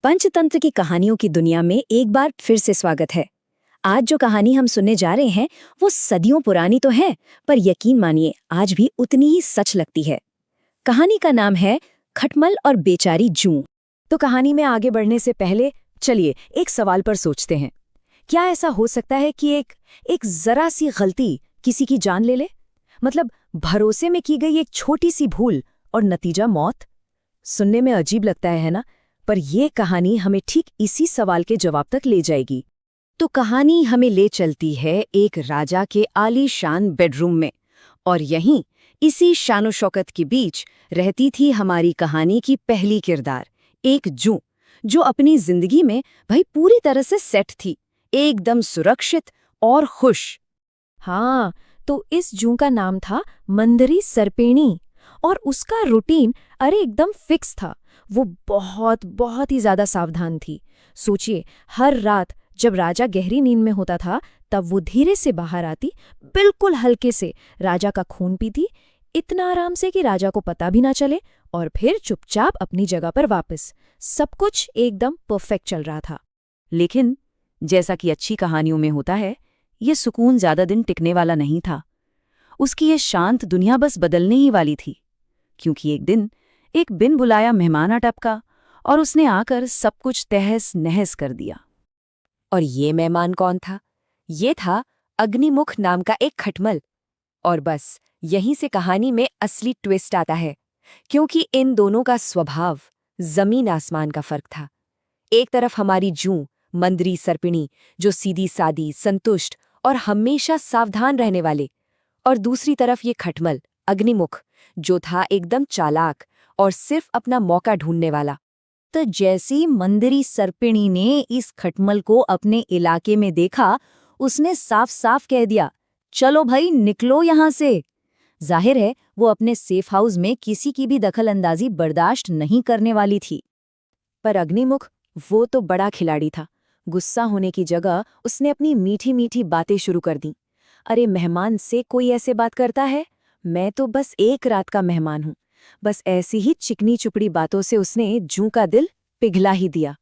पंचतंत्र की कहानियों की दुनिया में एक बार फिर से स्वागत है। आज जो कहानी हम सुनने जा रहे हैं वो सदियों पुरानी तो है, पर यकीन मानिए आज भी उतनी ही सच लगती है। कहानी का नाम है खटमल और बेचारी जूं। तो कहानी में आगे बढ़ने से पहले चलिए एक सवाल पर सोचते हैं। क्या ऐसा हो सकता है कि एक जरा सी गलती किसी की जान ले ले? मतलब भरोसे में की गई एक छोटी सी भूल और नतीजा मौत। सुनने में अजीब लगता है ना? पर यह कहानी हमें ठीक इसी सवाल के जवाब तक ले जाएगी। तो कहानी हमें ले चलती है एक राजा के आलीशान बेडरूम में, और यहीं इसी शानो शौकत के बीच रहती थी हमारी कहानी की पहली किरदार, एक जूं, जो अपनी जिंदगी में भाई पूरी तरह से सेट थी, एकदम सुरक्षित और खुश। हाँ, तो इस जूं का नाम था मंदरी सरपेणी, और उसका रूटीन एकदम फिक्स था। वो बहुत बहुत ही ज्यादा सावधान थी। सोचिए, हर रात जब राजा गहरी नींद में होता था तब वो धीरे से बाहर आती, बिल्कुल हल्के से राजा का खून पीती, इतना आराम से कि राजा को पता भी ना चले, और फिर चुपचाप अपनी जगह पर वापस। सब कुछ एकदम परफेक्ट चल रहा था। लेकिन जैसा कि अच्छी कहानियों में होता है, ये सुकून ज्यादा दिन टिकने वाला नहीं था। उसकी ये शांत दुनिया बस बदलने ही वाली थी, क्योंकि एक दिन एक बिन बुलाया मेहमान आ टपका और उसने आकर सब कुछ तहस नहस कर दिया। और ये मेहमान कौन था? ये था अग्निमुख नाम का एक खटमल। और बस यहीं से कहानी में असली ट्विस्ट आता है, क्योंकि इन दोनों का स्वभाव जमीन आसमान का फर्क था। एक तरफ हमारी जूं, मंदरी सरपिणी, जो सीधी सादी, संतुष्ट और हमेशा सावधान रहने वाले, और दूसरी तरफ ये खटमल अग्निमुख, जो था एकदम चालाक और सिर्फ अपना मौका ढूंढने वाला। तो जैसी मंदरी सरपिणी ने इस खटमल को अपने इलाके में देखा, उसने साफ साफ कह दिया, चलो भाई निकलो यहां से। जाहिर है वो अपने सेफ हाउस में किसी की भी दखलंदाजी बर्दाश्त नहीं करने वाली थी। पर अग्निमुख, वो तो बड़ा खिलाड़ी था। गुस्सा होने की जगह उसने अपनी मीठी मीठी बातें शुरू कर दी। अरे, मेहमान से कोई ऐसे बात करता है? मैं तो बस एक रात का मेहमान हूं। बस ऐसी ही चिकनी चुपड़ी बातों से उसने जूं का दिल पिघला ही दिया।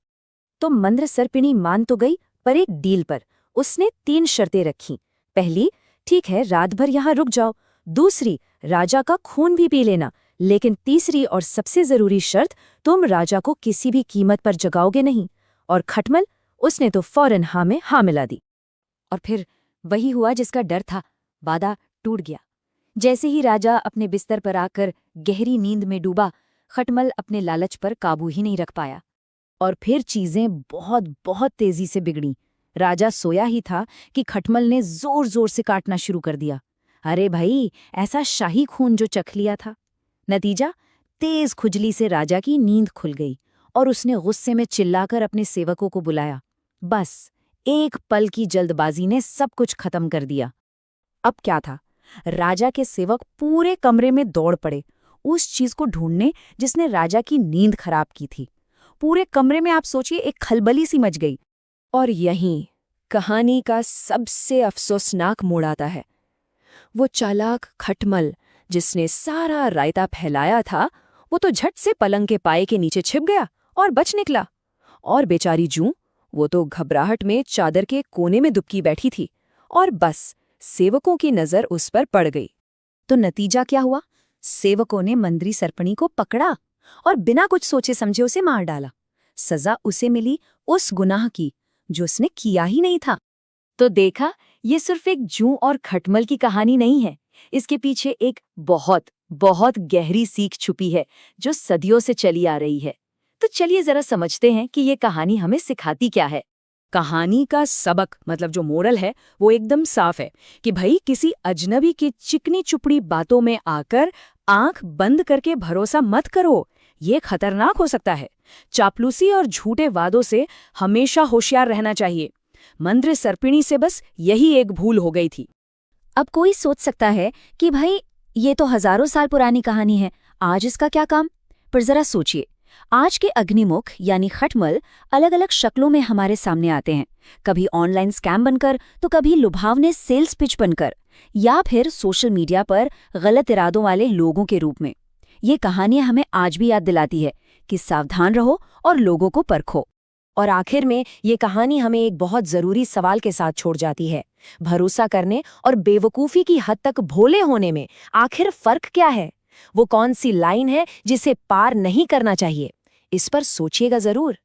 तो मंद्र सरपिणी मान तो गई, पर एक डील पर। उसने 3 शर्तें रखीं। पहली, ठीक है रात भर यहाँ रुक जाओ। दूसरी, राजा का खून भी पी लेना। लेकिन तीसरी और सबसे जरूरी शर्त, तुम राजा को किसी भी कीमत पर जगाओगे नहीं। और खटमल, उसने तो फौरन हाँ में हाँ मिला दी। और फिर वही हुआ जिसका डर था, वादा टूट गया। जैसे ही राजा अपने बिस्तर पर आकर गहरी नींद में डूबा, खटमल अपने लालच पर काबू ही नहीं रख पाया। और फिर चीजें बहुत बहुत तेजी से बिगड़ी। राजा सोया ही था कि खटमल ने जोर जोर से काटना शुरू कर दिया। अरे भाई, ऐसा शाही खून जो चख लिया था। नतीजा, तेज खुजली से राजा की नींद खुल गई, और उसने गुस्से में चिल्लाकर अपने सेवकों को बुलाया। बस एक पल की जल्दबाजी ने सब कुछ खत्म कर दिया। अब क्या था? राजा के सेवक पूरे कमरे में दौड़ पड़े, उस चीज को ढूंढने जिसने राजा की नींद खराब की थी। पूरे कमरे में आप सोचिए एक खलबली सी मच गई। और यहीं कहानी का सबसे अफसोसनाक मोड़ आता है। वो चालाक खटमल, जिसने सारा रायता फैलाया था, वो तो झट से पलंग के पाए के नीचे छिप गया और बच निकला। और बेचारी जूं, वो तो घबराहट में चादर के कोने में दुबकी बैठी थी, और बस सेवकों की नजर उस पर पड़ गई। तो नतीजा क्या हुआ? सेवकों ने मंदरी सरपणी को पकड़ा और बिना कुछ सोचे समझे उसे मार डाला। सजा उसे मिली उस गुनाह की जो उसने किया ही नहीं था। तो देखा, ये सिर्फ एक जूं और खटमल की कहानी नहीं है। इसके पीछे एक बहुत बहुत गहरी सीख छुपी है, जो सदियों से चली आ रही है। तो चलिए जरा समझते हैं कि ये कहानी हमें सिखाती क्या है। कहानी का सबक, मतलब जो मोरल है, वो एकदम साफ है कि भाई किसी अजनबी की चिकनी चुपड़ी बातों में आकर आंख बंद करके भरोसा मत करो। ये खतरनाक हो सकता है। चापलूसी और झूठे वादों से हमेशा होशियार रहना चाहिए। मंद्र सरपिणी से बस यही एक भूल हो गई थी। अब कोई सोच सकता है कि भाई ये तो हजारों साल पुरानी कहानी है, आज इसका क्या काम? पर जरा सोचिए, आज के अग्निमुख यानी खटमल अलग अलग शक्लों में हमारे सामने आते हैं। कभी ऑनलाइन स्कैम बनकर, तो कभी लुभावने सेल्स पिच बनकर, या फिर सोशल मीडिया पर गलत इरादों वाले लोगों के रूप में। ये कहानियां हमें आज भी याद दिलाती है कि सावधान रहो और लोगों को परखो। और आखिर में ये कहानी हमें एक बहुत जरूरी सवाल के साथ छोड़ जाती है। भरोसा करने और बेवकूफ़ी की हद तक भोले होने में आखिर फर्क क्या है? वो कौन सी लाइन है जिसे पार नहीं करना चाहिए? इस पर सोचिएगा जरूर।